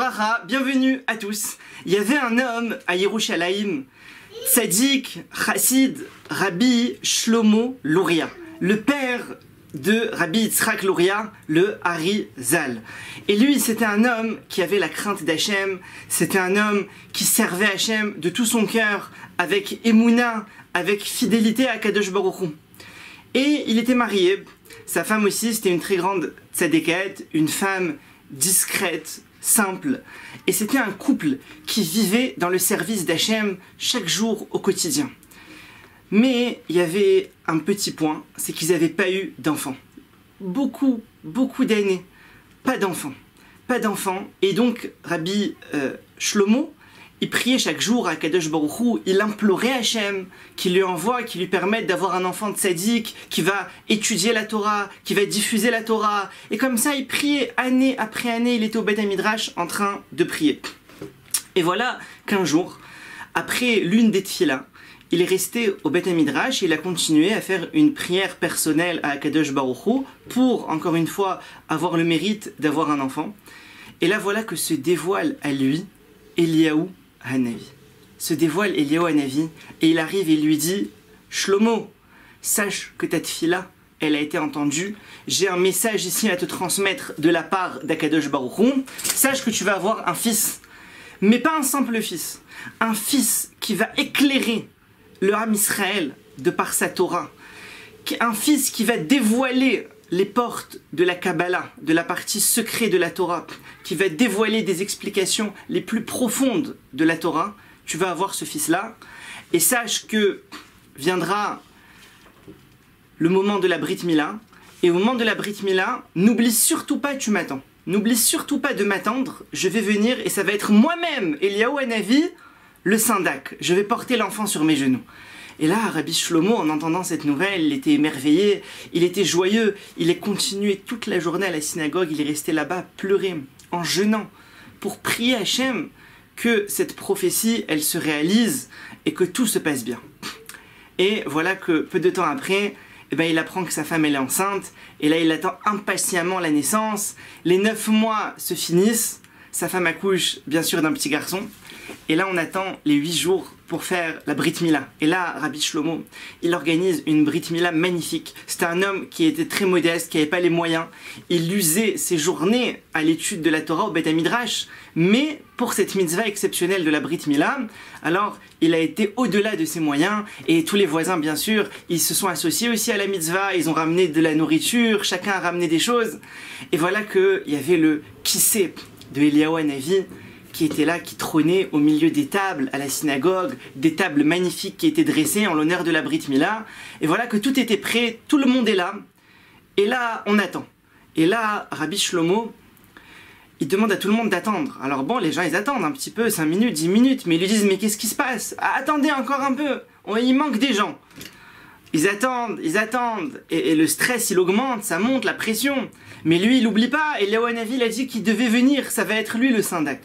Livracha, bienvenue à tous. Il y avait un homme à Yerushalayim, Tzadik, Chassid, Rabbi Shlomo Luria, le père de Rabbi Yitzhak Luria, le Arizal. Et lui, c'était un homme qui avait la crainte d'Hachem, c'était un homme qui servait Hachem de tout son cœur, avec émouna, avec fidélité à Kadosh Baruch Hu. Et il était marié. Sa femme aussi, c'était une très grande tzadékette, une femme discrète, simple. Et c'était un couple qui vivait dans le service d'Hachem chaque jour au quotidien. Mais il y avait un petit point, c'est qu'ils n'avaient pas eu d'enfants. Beaucoup d'années, pas d'enfants. Pas d'enfants. Et donc, Rabbi Shlomo, il priait chaque jour à Kadosh Baruch Hu, il implorait Hachem qu'il lui envoie, qu'il lui permette d'avoir un enfant de tzaddik, qui va étudier la Torah, qui va diffuser la Torah. Et comme ça, il priait année après année, il était au Beth Midrash en train de prier. Et voilà qu'un jour, après l'une des tfilas, il est resté au Beth Midrash et il a continué à faire une prière personnelle à Kadosh Baruch Hu pour, encore une fois, avoir le mérite d'avoir un enfant. Et là, voilà que se dévoile à lui Eliyahu Hanavi. Se dévoile Eliyahu Hanavi et il arrive et lui dit « Shlomo, sache que ta tfila, elle a été entendue. J'ai un message ici à te transmettre de la part d'Akadosh Baruch Hu. Sache que tu vas avoir un fils, mais pas un simple fils. Un fils qui va éclairer le Ham Israël de par sa Torah. Un fils qui va dévoiler les portes de la Kabbalah, de la partie secrète de la Torah, qui va dévoiler des explications les plus profondes de la Torah. Tu vas avoir ce fils-là. Et sache que viendra le moment de la Brit Mila. Et au moment de la Brit Mila, n'oublie surtout pas, tu m'attends. N'oublie surtout pas de m'attendre. Je vais venir et ça va être moi-même, Eliyahu Hanavi, le syndac. Je vais porter l'enfant sur mes genoux. Et là, Rabbi Shlomo, en entendant cette nouvelle, il était émerveillé, il était joyeux, il est continué toute la journée à la synagogue, il est resté là-bas, pleurer, en jeûnant, pour prier Hachem que cette prophétie, elle se réalise et que tout se passe bien. Et voilà que peu de temps après, il apprend que sa femme elle est enceinte, et là il attend impatiemment la naissance, les 9 mois se finissent, sa femme accouche bien sûr d'un petit garçon, et là on attend les 8 jours pour faire la Brit Mila. Et là, Rabbi Shlomo, il organise une Brit Mila magnifique. C'était un homme qui était très modeste, qui n'avait pas les moyens. Il usait ses journées à l'étude de la Torah au Beth Midrash, mais pour cette mitzvah exceptionnelle de la Brit Mila, alors il a été au-delà de ses moyens, et tous les voisins, bien sûr, ils se sont associés aussi à la mitzvah, ils ont ramené de la nourriture, chacun a ramené des choses. Et voilà qu'il y avait le kissé de Eliyahu Hanavi, qui était là, qui trônait au milieu des tables à la synagogue, des tables magnifiques qui étaient dressées en l'honneur de la Brit Mila. Et voilà que tout était prêt, tout le monde est là. Et là, on attend. Et là, Rabbi Shlomo, il demande à tout le monde d'attendre. Alors bon, les gens, ils attendent un petit peu, 5 minutes, 10 minutes, mais ils lui disent, mais qu'est-ce qui se passe? Attendez encore un peu, il manque des gens. Ils attendent, et le stress, il augmente, ça monte, la pression. Mais lui, il n'oublie pas, et Eliyahu Hanavi, il a dit qu'il devait venir, ça va être lui le syndac.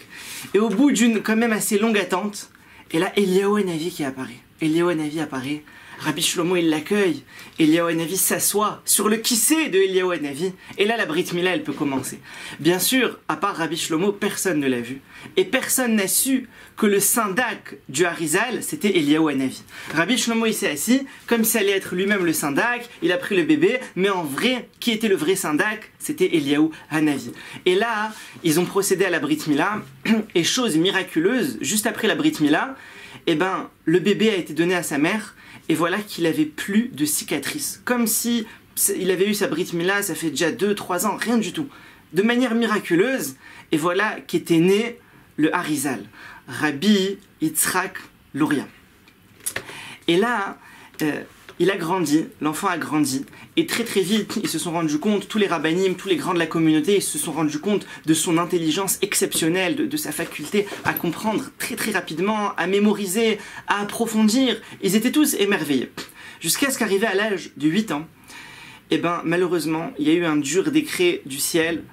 Et au bout d'une quand même assez longue attente, et là, Eliyahu Hanavi qui apparaît. Eliyahu Hanavi apparaît, Rabbi Shlomo, il l'accueille, Eliyahu Hanavi s'assoit sur le kissé de Eliyahu Hanavi, et là, la Brit Mila, elle peut commencer. Bien sûr, à part Rabbi Shlomo, personne ne l'a vu, et personne n'a su que le syndac du Arizal, c'était Eliyahu Hanavi. Rabbi Shlomo, il s'est assis, comme ça allait être lui-même le syndac, il a pris le bébé, mais en vrai, qui était le vrai syndac? C'était Eliyahu Hanavi. Et là, ils ont procédé à la Brit Mila, et chose miraculeuse, juste après la Brit Mila, le bébé a été donné à sa mère, et voilà qu'il avait plus de cicatrices. Comme si il avait eu sa Brit Mila, ça fait déjà 2-3 ans, rien du tout. De manière miraculeuse, et voilà qu'était né le Arizal, Rabbi Yitzhak Luria. Et là, il a grandi, l'enfant a grandi, et très très vite, ils se sont rendus compte, tous les rabbinim, tous les grands de la communauté, ils se sont rendus compte de son intelligence exceptionnelle, de sa faculté à comprendre très très rapidement, à mémoriser, à approfondir. Ils étaient tous émerveillés. Jusqu'à ce qu'arrivé à l'âge de 8 ans, malheureusement, il y a eu un dur décret du ciel.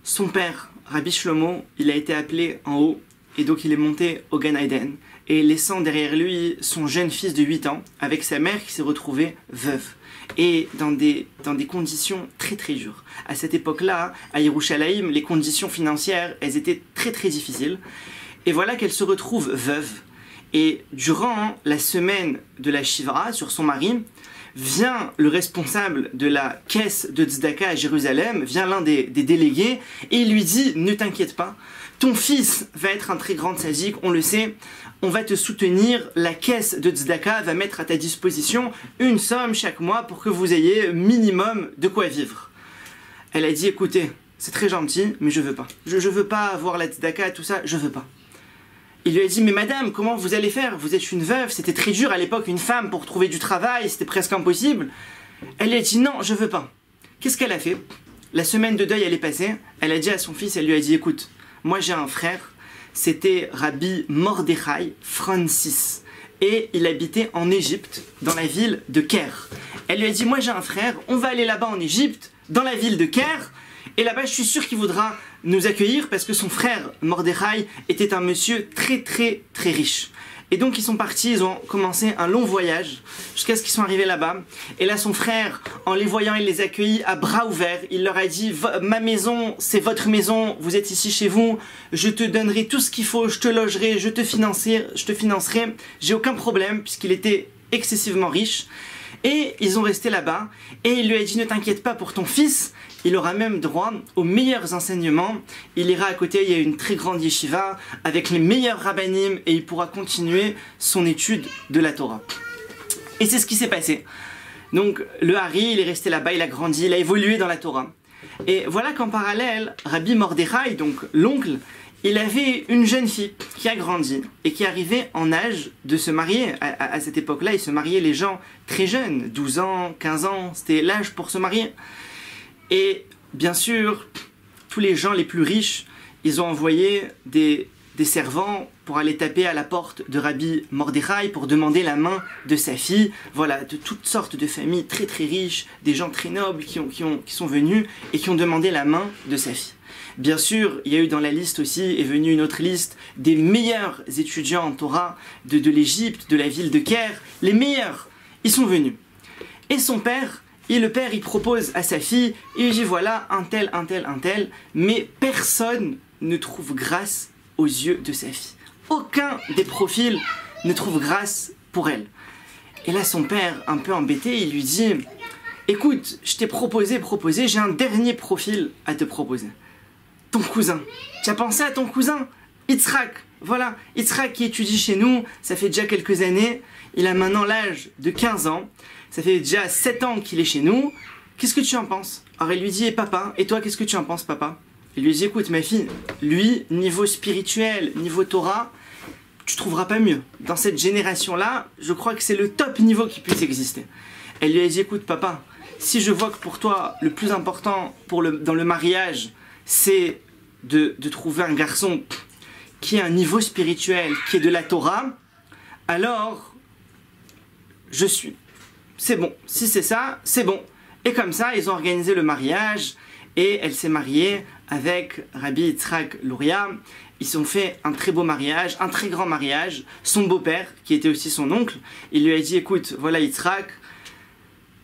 Son père, Rabbi Shlomo, il a été appelé en haut, et donc il est monté au Gan Eden. et laissant derrière lui son jeune fils de 8 ans, avec sa mère qui s'est retrouvée veuve. Et dans des conditions très très dures. À cette époque-là, à Yerushalayim, les conditions financières, elles étaient très très difficiles. Et voilà qu'elle se retrouve veuve. Et durant la semaine de la Shivra sur son mari, vient le responsable de la caisse de Tzedaka à Jérusalem, vient l'un des délégués, et il lui dit « Ne t'inquiète pas, ton fils va être un très grand tzaddik, on le sait, on va te soutenir, la caisse de Tzedaka va mettre à ta disposition une somme chaque mois pour que vous ayez minimum de quoi vivre. » Elle a dit « Écoutez, c'est très gentil, mais je veux pas. Je veux pas avoir la Tzedaka, tout ça, je veux pas. » Il lui a dit « Mais madame, comment vous allez faire? Vous êtes une veuve, c'était très dur à l'époque, une femme pour trouver du travail, c'était presque impossible. » Elle lui a dit « Non, je veux pas. » Qu'est-ce qu'elle a fait? La semaine de deuil, elle est passée, elle a dit à son fils, elle lui a dit « Écoute, moi j'ai un frère, c'était Rabbi Mordechai Francis, et il habitait en Égypte, dans la ville de Caire. » Elle lui a dit « Moi j'ai un frère, on va aller là-bas en Égypte, dans la ville de Caire, et là-bas je suis sûr qu'il voudra nous accueillir parce que son frère Mordechai était un monsieur très très très riche. » Et donc ils sont partis, ils ont commencé un long voyage jusqu'à ce qu'ils soient arrivés là-bas. Et là son frère, en les voyant, il les accueillit à bras ouverts. Il leur a dit « Ma maison, c'est votre maison, vous êtes ici chez vous, je te donnerai tout ce qu'il faut, je te logerai, je te financerai, j'ai aucun problème » puisqu'il était excessivement riche. Et ils ont resté là-bas et il lui a dit « Ne t'inquiète pas pour ton fils, il aura même droit aux meilleurs enseignements. Il ira à côté, il y a une très grande yeshiva avec les meilleurs rabbanim et il pourra continuer son étude de la Torah. » Et c'est ce qui s'est passé. Donc le Hari, il est resté là-bas, il a grandi, il a évolué dans la Torah. Et voilà qu'en parallèle, Rabbi Mordechai, donc l'oncle, il avait une jeune fille qui a grandi et qui arrivait en âge de se marier. À cette époque-là, ils se mariaient les gens très jeunes, 12 ans, 15 ans, c'était l'âge pour se marier. Et bien sûr, tous les gens les plus riches, ils ont envoyé des servants pour aller taper à la porte de Rabbi Mordechai pour demander la main de sa fille. Voilà, de toutes sortes de familles très très riches, des gens très nobles qui sont venus et qui ont demandé la main de sa fille. Bien sûr, il y a eu dans la liste aussi, est venue une autre liste des meilleurs étudiants en Torah de l'Égypte, de la ville de Caire. Les meilleurs, ils sont venus. Et son père, le père, il propose à sa fille, il lui dit voilà, un tel, mais personne ne trouve grâce aux yeux de sa fille. Aucun des profils ne trouve grâce pour elle. Et là, son père, un peu embêté, il lui dit écoute, je t'ai proposé, j'ai un dernier profil à te proposer. Ton cousin. Tu as pensé à ton cousin Yitzhak. Voilà, Yitzhak qui étudie chez nous, ça fait déjà quelques années. Il a maintenant l'âge de 15 ans. Ça fait déjà 7 ans qu'il est chez nous. Qu'est-ce que tu en penses? Alors il lui dit, papa, et toi qu'est-ce que tu en penses, papa? Il lui dit, écoute ma fille, lui, niveau spirituel, niveau Torah, tu trouveras pas mieux. Dans cette génération-là, je crois que c'est le top niveau qui puisse exister. Elle lui a dit, écoute papa, si je vois que pour toi, le plus important dans le mariage, c'est de trouver un garçon qui a un niveau spirituel, qui est de la Torah, alors je suis. C'est bon. Si c'est ça, c'est bon. Et comme ça, ils ont organisé le mariage et elle s'est mariée avec Rabbi Yitzhak Luria. Ils ont fait un très beau mariage, un très grand mariage. Son beau-père, qui était aussi son oncle, il lui a dit, écoute, voilà Yitzhak,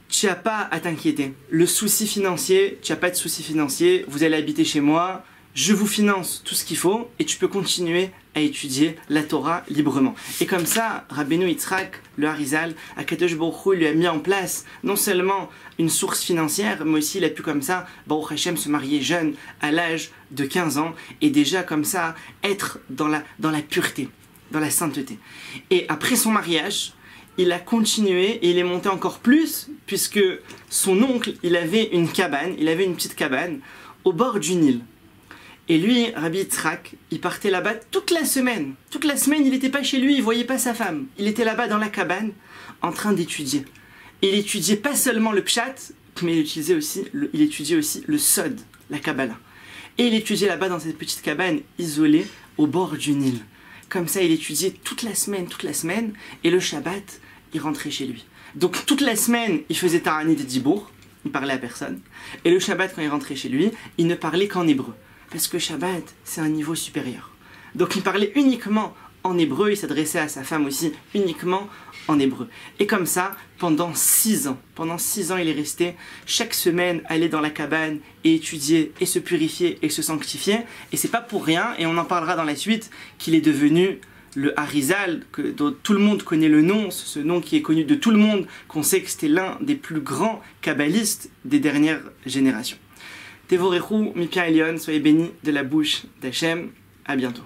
tu n'as pas à t'inquiéter. Le souci financier, tu n'as pas de souci financier, vous allez habiter chez moi, je vous finance tout ce qu'il faut et tu peux continuer à étudier la Torah librement. Et comme ça, Rabbeinu Yitzhak, le Harizal, Akadosh Baruch Hu lui a mis en place non seulement une source financière, mais aussi il a pu comme ça, Baruch Hashem, se marier jeune à l'âge de 15 ans et déjà comme ça être dans la pureté, dans la sainteté. Et après son mariage, il a continué et il est monté encore plus puisque son oncle, il avait une petite cabane au bord du Nil. Et lui, Rabbi Yitzhak, il partait là-bas toute la semaine. Toute la semaine, il n'était pas chez lui, il ne voyait pas sa femme. Il était là-bas dans la cabane, en train d'étudier. Et il étudiait pas seulement le pshat, mais il étudiait aussi le sod, la Kabbalah. Et il étudiait là-bas dans cette petite cabane isolée au bord du Nil. Comme ça, il étudiait toute la semaine, et le Shabbat, il rentrait chez lui. Donc toute la semaine, il faisait Taranit Dibour, il parlait à personne. Et le Shabbat, quand il rentrait chez lui, il ne parlait qu'en hébreu. Parce que Shabbat, c'est un niveau supérieur. Donc il parlait uniquement en hébreu, il s'adressait à sa femme aussi uniquement en hébreu. Et comme ça, pendant 6 ans, il est resté chaque semaine aller dans la cabane et étudier et se purifier et se sanctifier. Et c'est pas pour rien, et on en parlera dans la suite, qu'il est devenu le Harizal, dont tout le monde connaît le nom, ce nom qui est connu de tout le monde, qu'on sait que c'était l'un des plus grands kabbalistes des dernières générations. Tevorechou, Mipia Elion, soyez bénis de la bouche d'Hachem. À bientôt.